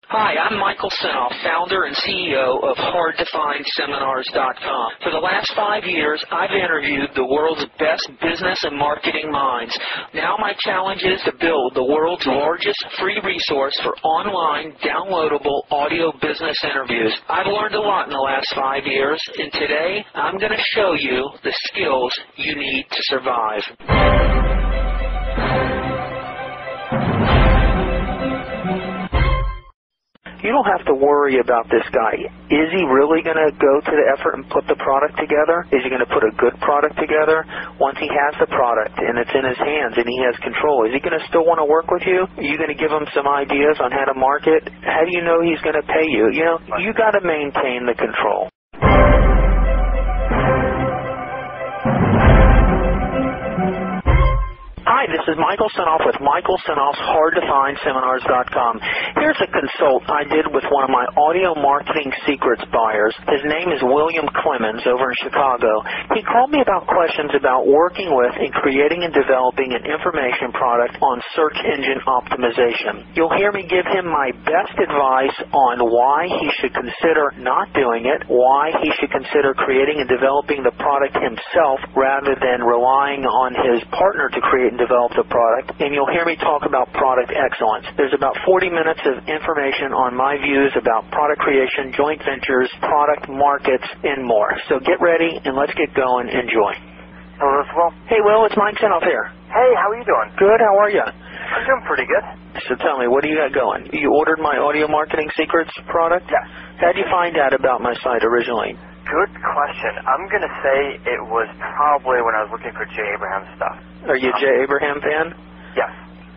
Hi, I'm Michael Senoff, founder and CEO of HardToFindSeminars.com. For the last 5 years, I've interviewed the world's best business and marketing minds. Now my challenge is to build the world's largest free resource for online, downloadable audio business interviews. I've learned a lot in the last 5 years, and today I'm going to show you the skills you need to survive. You don't have to worry about this guy. Is he really going to go to the effort and put the product together? Is he going to put a good product together? Once he has the product and it's in his hands and he has control, is he going to still want to work with you? Are you going to give him some ideas on how to market? How do you know he's going to pay you? You know, you got to maintain the control. Hi, this is Michael Senoff with Michael Senoff's HardToFindSeminars.com. Here's a consult I did with one of my audio marketing secrets buyers. His name is William Clemens over in Chicago. He called me about questions about working with and creating and developing an information product on search engine optimization. You'll hear me give him my best advice on why he should consider not doing it, why he should consider creating and developing the product himself rather than relying on his partner to create and develop the product, and you'll hear me talk about product excellence. There's about 40 minutes of information on my views about product creation, joint ventures, product markets, and more. So get ready and let's get going. Enjoy. Hello, Will. Hey, Will, it's Mike Senoff here. Hey, how are you doing? Good, how are you? I'm doing pretty good. So tell me, what do you got going? You ordered my Audio Marketing Secrets product? Yes. How'd you find out about my site originally? Good question. I'm going to say it was probably when I was looking for Jay Abraham stuff. Are you a Jay Abraham fan? Yes.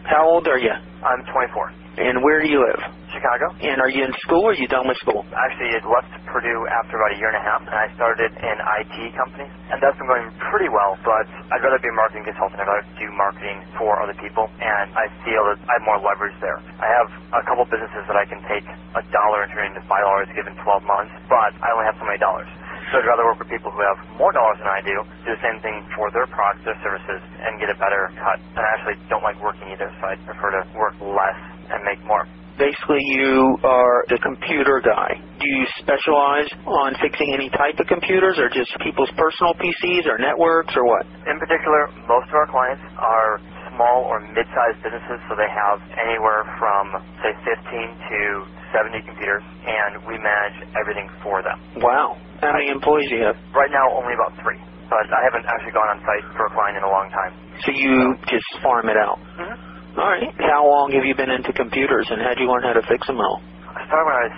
How old are you? I'm 24. And where do you live? Chicago. And are you in school or are you done with school? Actually, I left Purdue after about a year and a half, and I started in IT companies, and that's been going pretty well, but I'd rather be a marketing consultant. I'd rather do marketing for other people, and I feel that I have more leverage there. I have a couple businesses that I can take $1 and turn it into $5 given 12 months, but I only have so many dollars. So I'd rather work with people who have more dollars than I do the same thing for their products, their services, and get a better cut. And I actually don't like working either, so I prefer to work less and make more. Basically, you are the computer guy. Do you specialize on fixing any type of computers or just people's personal PCs or networks or what? In particular, most of our clients are small or mid-sized businesses, so they have anywhere from, say, 15 to 70 computers, and we manage everything for them. Wow. How many employees do you have? Right now, only about 3, but I haven't actually gone on site for a client in a long time. So you just farm it out? Mm-hmm. All right. How long have you been into computers, and how did you learn how to fix them all? I started when I was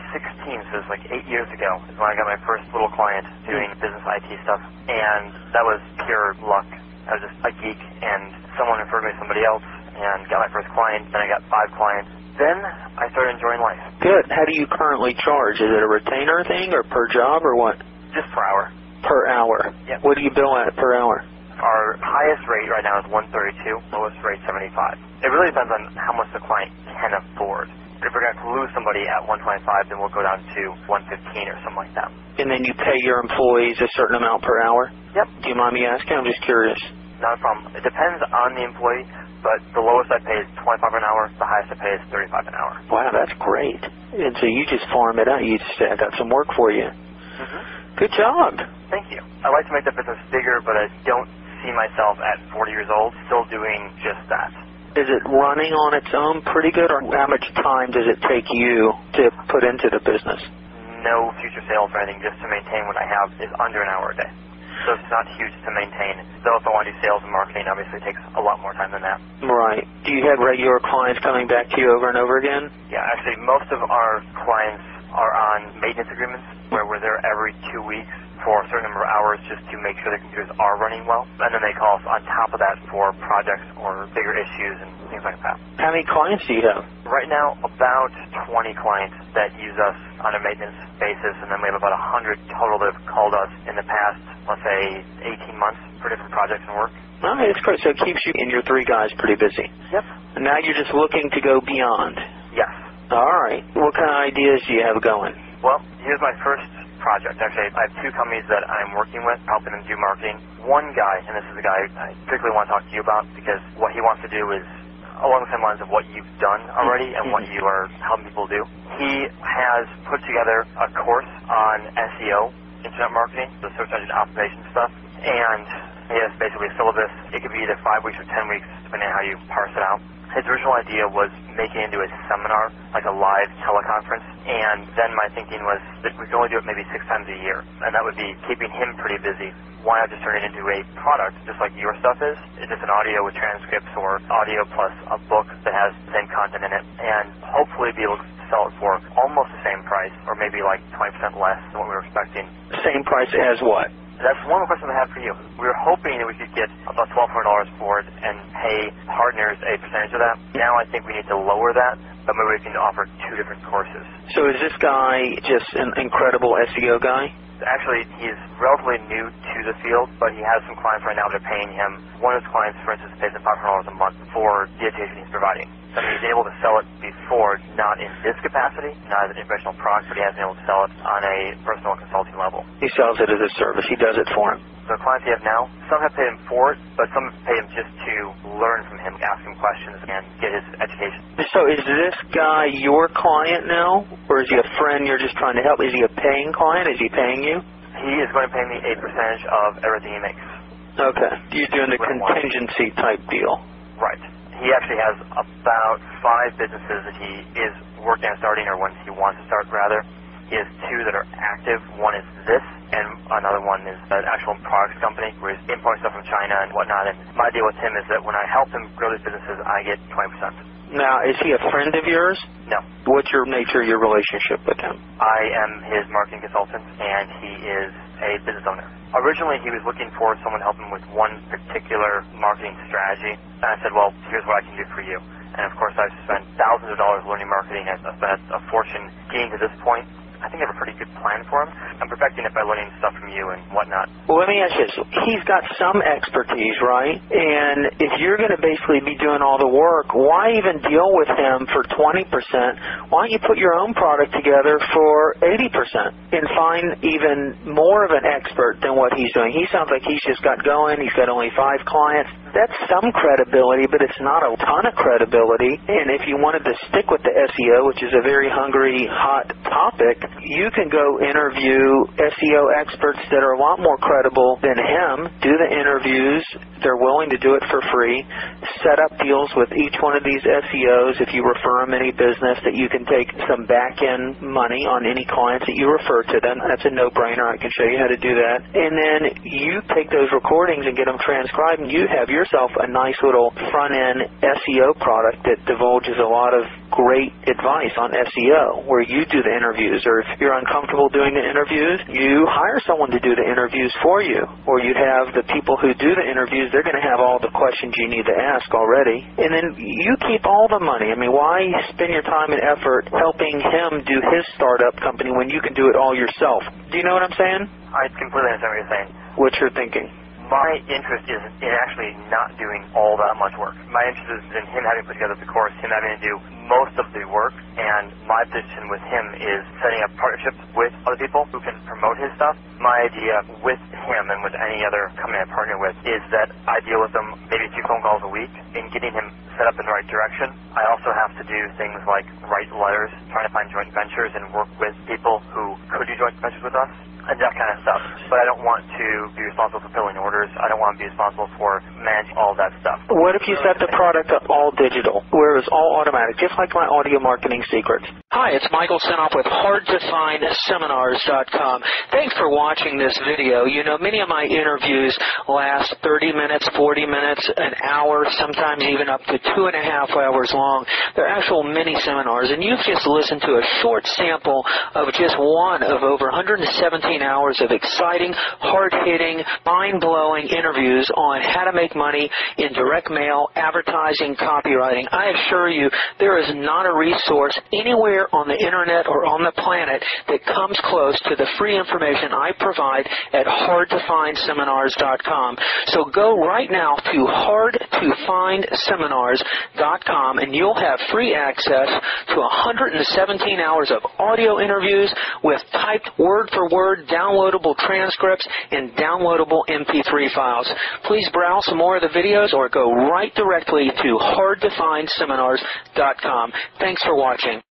16, so it was like 8 years ago is when I got my first little client doing business IT stuff, and that was pure luck. I was just a geek, and someone referred me to somebody else, and got my first client. Then I got 5 clients. Then I started enjoying life. Good. How do you currently charge? Is it a retainer thing, or per job, or what? Just per hour. Per hour? Yeah. What do you bill at per hour? Our highest rate right now is $132, lowest rate $75. It really depends on how much the client can afford. If we're going to lose somebody at $125, then we'll go down to $115 or something like that. And then you pay your employees a certain amount per hour? Yep. Do you mind me asking? I'm just curious. Not a problem. It depends on the employee, but the lowest I pay is $25 an hour. The highest I pay is $35 an hour. Wow, that's great. And so you just farm it out. You just say, I got some work for you. Mm-hmm. Good job. Thank you. I like to make the business bigger, but I don't see myself at 40 years old still doing just that. Is it running on its own pretty good, or how much time does it take you to put into the business? No future sales or anything, just to maintain what I have is under an hour a day. So it's not huge to maintain. Though if I want to do sales and marketing, obviously it takes a lot more time than that. Right. Do you have regular clients coming back to you over and over again? Yeah, actually most of our clients are on maintenance agreements where we're there every 2 weeks for a certain number of hours just to make sure the computers are running well. And then they call us on top of that for projects or bigger issues and things like that. How many clients do you have? Right now, about 20 clients that use us on a maintenance basis, and then we have about 100 total that have called us in the past, let's say, 18 months for different projects and work. All right, that's great. So it keeps you and your 3 guys pretty busy. Yep. And now you're just looking to go beyond. Yes. All right. What kind of ideas do you have going? Well, here's my first project. Actually, I have 2 companies that I'm working with, helping them do marketing. One guy, and this is the guy I particularly want to talk to you about because what he wants to do is a along the same lines of what you've done already and what you are helping people do. He has put together a course on SEO, internet marketing, the search engine optimization stuff, and he has basically a syllabus. It could be either 5 weeks or 10 weeks, depending on how you parse it out. His original idea was making it into a seminar, like a live teleconference, and then my thinking was that we could only do it maybe 6 times a year, and that would be keeping him pretty busy. Why not just turn it into a product, just like your stuff is? It's just an audio with transcripts or audio plus a book that has the same content in it, and hopefully be able to sell it for almost the same price, or maybe like 20% less than what we were expecting. Same price as what? That's one more question I have for you. We were hoping that we could get about $1,200 for it and pay partners a percentage of that. Now I think we need to lower that, but maybe we can offer 2 different courses. So is this guy just an incredible SEO guy? Actually, he's relatively new to the field, but he has some clients right now that are paying him. One of his clients, for instance, pays him $500 a month for the education he's providing. So he's able to sell it before, not in this capacity, not as an informational product, but he has been able to sell it on a personal consulting level. He sells it as a service. He does it for him. The clients he has now, some have paid him for it, but some have paid him just to learn from him, ask him questions, and get his education. So is this guy your client now, or is he a friend you're just trying to help? Is he a paying client? Is he paying you? He is going to pay me a percentage of everything he makes. Okay. You're doing the contingency type deal. Right. He actually has about 5 businesses that he is working on starting, or ones he wants to start, rather. He has 2 that are active. One is this, and another one is an actual products company where he's importing stuff from China and whatnot. And my deal with him is that when I help him grow these businesses, I get 20%. Now, is he a friend of yours? No. What's your nature of your relationship with him? I am his marketing consultant, and he is a business owner. Originally, he was looking for someone to help him with one particular marketing strategy, and I said, well, here's what I can do for you. And, of course, I've spent thousands of dollars learning marketing. I've spent a fortune getting to this point. I think I have a pretty good plan for him. I'm perfecting it by learning stuff from you and whatnot. Well, let me ask you this. He's got some expertise, right? And if you're going to basically be doing all the work, why even deal with him for 20%? Why don't you put your own product together for 80% and find even more of an expert than what he's doing? He sounds like he's just got going. He's got only 5 clients. That's some credibility, but it's not a ton of credibility. And if you wanted to stick with the SEO, which is a very hungry, hot topic, you can go interview SEO experts that are a lot more credible than him, do the interviews, they're willing to do it for free, set up deals with each one of these SEOs. If you refer them any business, that you can take some back-end money on any clients that you refer to them. That's a no-brainer. I can show you how to do that. And then you take those recordings and get them transcribed, and you have yourself a nice little front-end SEO product that divulges a lot of great advice on SEO, where you do the interviews, or if you're uncomfortable doing the interviews, you hire someone to do the interviews for you, or you have the people who do the interviews, they're going to have all the questions you need to ask already, and then you keep all the money. I mean, why spend your time and effort helping him do his startup company when you can do it all yourself? Do you know what I'm saying? I completely understand what you're saying. What you're thinking? My interest is in actually not doing all that much work. My interest is in him having put together the course, him having to do most of the work, and my position with him is setting up partnerships with other people who can promote his stuff. My idea with him and with any other company I partner with is that I deal with them maybe 2 phone calls a week in getting him set up in the right direction. I also have to do things like write letters, trying to find joint ventures and work with people who could do joint ventures with us, and that kind of stuff. But I don't want to be responsible for filling orders. I don't want to be responsible for managing all that stuff. What if you set the product up all digital, where it's all automatic, just like my audio marketing secrets? Hi, it's Michael Senoff with HardToFindSeminars.com. Thanks for watching this video. You know, many of my interviews last 30 minutes, 40 minutes, an hour, sometimes even up to 2.5 hours long. They're actual mini seminars, and you've just listened to a short sample of just one of over 117 hours of exciting, hard-hitting, mind-blowing interviews on how to make money in direct mail, advertising, copywriting. I assure you, there is not a resource anywhere on the internet or on the planet that comes close to the free information I provide at HardToFindSeminars.com. So go right now to HardToFindSeminars.com, and you'll have free access to 117 hours of audio interviews with typed word-for-word downloadable transcripts, and downloadable MP3 files. Please browse some more of the videos or go right directly to hardtofindseminars.com. Thanks for watching.